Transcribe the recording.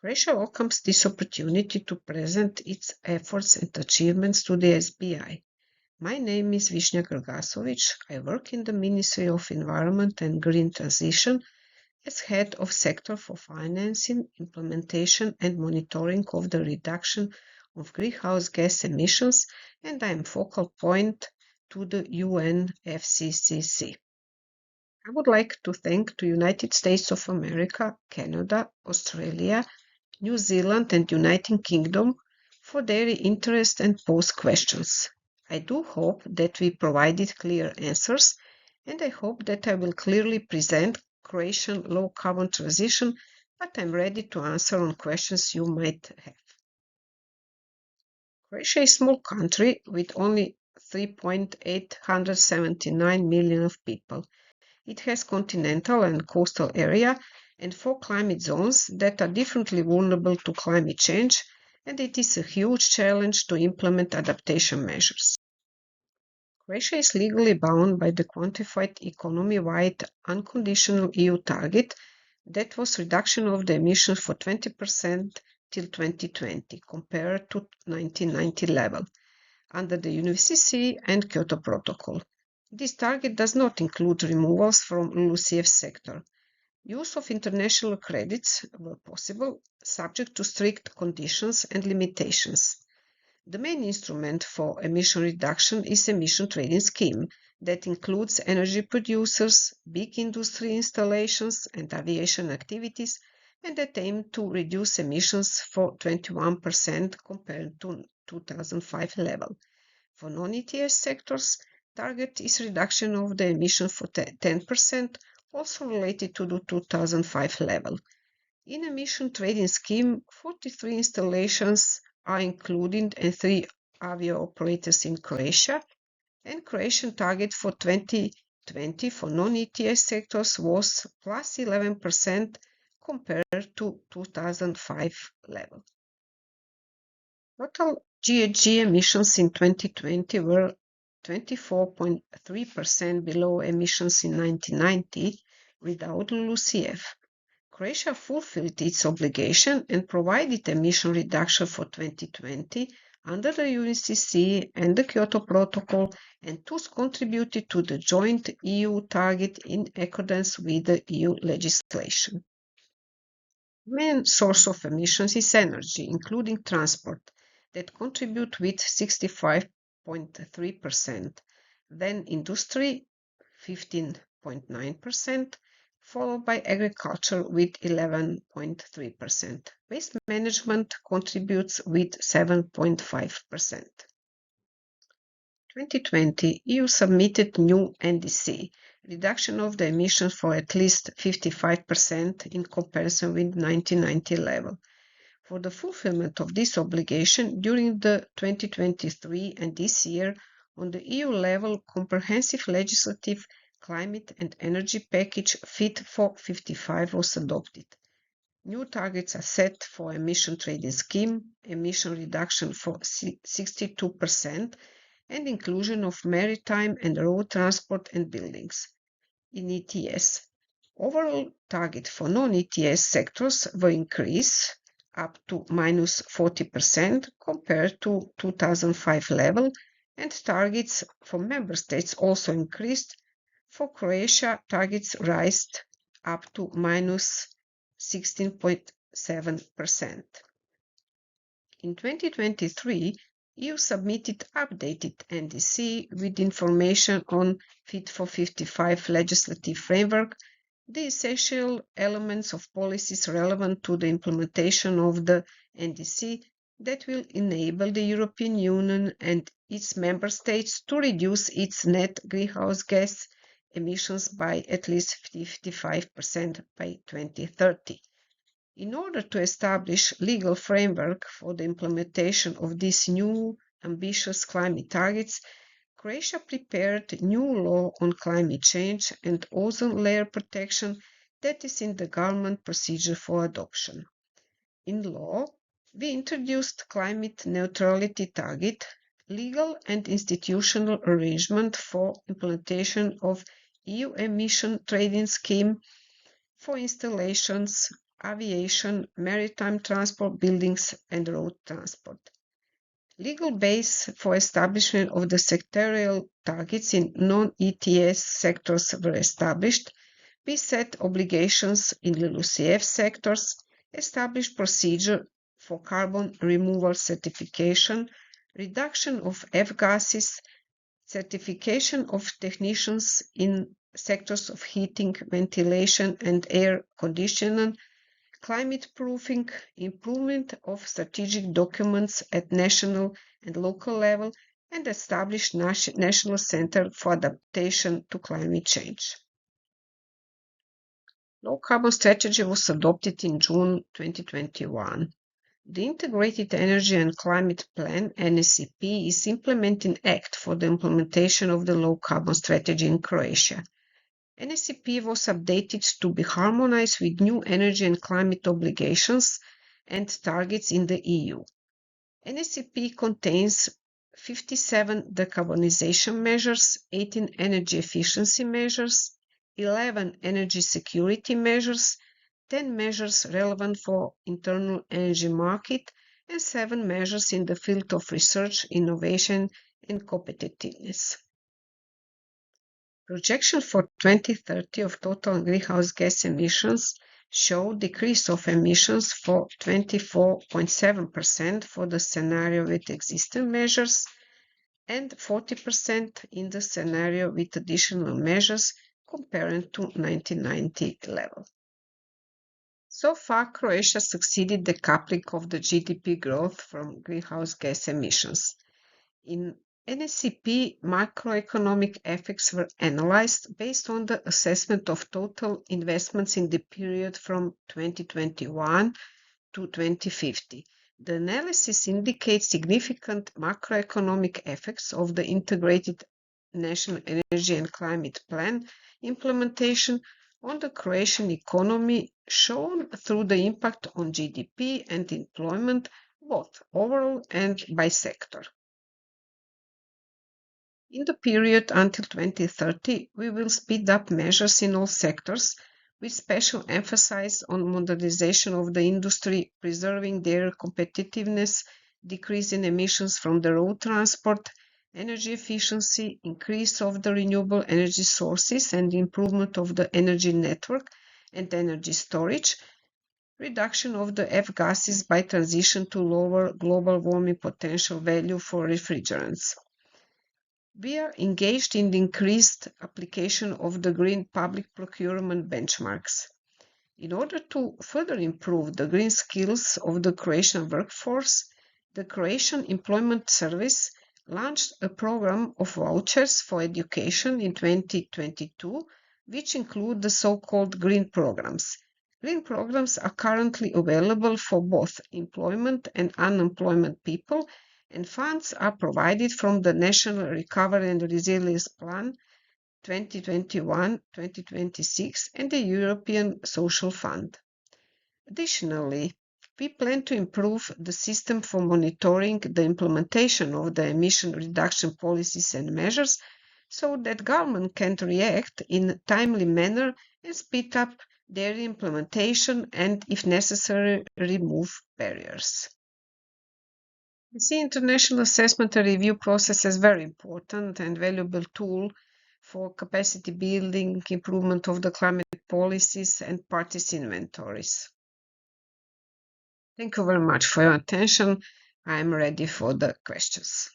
Croatia welcomes this opportunity to present its efforts and achievements to the SBI. My name is Višnja Grgasović. I work in the Ministry of Environment and Green Transition as head of sector for financing, implementation and monitoring of the reduction of greenhouse gas emissions, and I am focal point to the UNFCCC. I would like to thank the United States of America, Canada, Australia, New Zealand and United Kingdom for their interest and posed questions. I do hope that we provided clear answers, and I hope that I will clearly present Croatian low-carbon transition, but I'm ready to answer on questions you might have. Croatia is a small country with only 3.879 million of people. It has continental and coastal area and 4 climate zones that are differently vulnerable to climate change, and it is a huge challenge to implement adaptation measures. Croatia is legally bound by the quantified economy-wide unconditional EU target that was reduction of the emissions for 20% till 2020 compared to 1990 level under the UNFCCC and Kyoto Protocol. This target does not include removals from LULUCF sector. Use of international credits were possible, subject to strict conditions and limitations. The main instrument for emission reduction is emission trading scheme that includes energy producers, big industry installations and aviation activities, and that aim to reduce emissions for 21% compared to 2005 level. For non-ETS sectors, target is reduction of the emission for 10%, also related to the 2005 level. In emission trading scheme, 43 installations are included and 3 avio operators in Croatia, and Croatian target for 2020 for non-ETS sectors was plus 11% compared to 2005 level. Total GHG emissions in 2020 were 24.3% below emissions in 1990 without LULUCF. Croatia fulfilled its obligation and provided emission reduction for 2020 under the UNFCCC and the Kyoto Protocol, and thus contributed to the joint EU target in accordance with the EU legislation. The main source of emissions is energy, including transport, that contribute with 65.3%, then industry 15.9%, followed by agriculture with 11.3%. Waste management contributes with 7.5%. 2020, EU submitted new NDC, reduction of the emissions for at least 55% in comparison with 1990 level. For the fulfillment of this obligation during the 2023 and this year, on the EU level, comprehensive legislative climate and energy package Fit for 55 was adopted. New targets are set for emission trading scheme, emission reduction for 62%, and inclusion of maritime and road transport and buildings. In ETS, overall target for non-ETS sectors will increase up to minus 40% compared to 2005 level, and targets for member states also increased. For Croatia, targets rised up to minus 16.7%. In 2023, EU submitted updated NDC with information on Fit for 55 legislative framework, the essential elements of policies relevant to the implementation of the NDC that will enable the European Union and its member states to reduce its net greenhouse gas emissions by at least 55% by 2030. In order to establish legal framework for the implementation of these new ambitious climate targets, Croatia prepared new law on climate change and ozone layer protection that is in the government procedure for adoption. In law, we introduced climate neutrality target, legal and institutional arrangement for implementation of EU emission trading scheme for installations aviation, maritime transport, buildings, and road transport. Legal base for establishment of the sectorial targets in non-ETS sectors were established. We set obligations in LULUCF sectors, established procedure for carbon removal certification, reduction of F-gases, certification of technicians in sectors of heating, ventilation, and air conditioning, climate proofing, improvement of strategic documents at national and local level, and established National Center for Adaptation to Climate Change. Low carbon strategy was adopted in June 2021. The Integrated Energy and Climate Plan, NSCP, is implementing act for the implementation of the low carbon strategy in Croatia. NSCP was updated to be harmonized with new energy and climate obligations and targets in the EU. NSCP contains 57 decarbonization measures, 18 energy efficiency measures, 11 energy security measures, 10 measures relevant for internal energy market, and 7 measures in the field of research, innovation, and competitiveness. Projections for 2030 of total greenhouse gas emissions show decrease of emissions for 24.7% for the scenario with existing measures and 40% in the scenario with additional measures compared to 1990 level. So far, Croatia succeeded decoupling of the GDP growth from greenhouse gas emissions. In NSCP, macroeconomic effects were analyzed based on the assessment of total investments in the period from 2021 to 2050. The analysis indicates significant macroeconomic effects of the Integrated National Energy and Climate Plan implementation on the Croatian economy, shown through the impact on GDP and employment, both overall and by sector. In the period until 2030, we will speed up measures in all sectors, with special emphasis on modernization of the industry, preserving their competitiveness, decrease in emissions from the road transport, energy efficiency, increase of the renewable energy sources and improvement of the energy network and energy storage, reduction of the F-gases by transition to lower global warming potential value for refrigerants. We are engaged in the increased application of the green public procurement benchmarks. In order to further improve the green skills of the Croatian workforce, the Croatian Employment Service launched a program of vouchers for education in 2022, which include the so-called green programs. Green programs are currently available for both employment and unemployment people, and funds are provided from the National Recovery and Resilience Plan 2021-2026 and the European Social Fund. Additionally, we plan to improve the system for monitoring the implementation of the emission reduction policies and measures so that government can react in a timely manner and speed up their implementation and, if necessary, remove barriers. We see international assessment and review process as very important and valuable tool for capacity building, improvement of the climate policies, and parties inventories. Thank you very much for your attention. I am ready for the questions.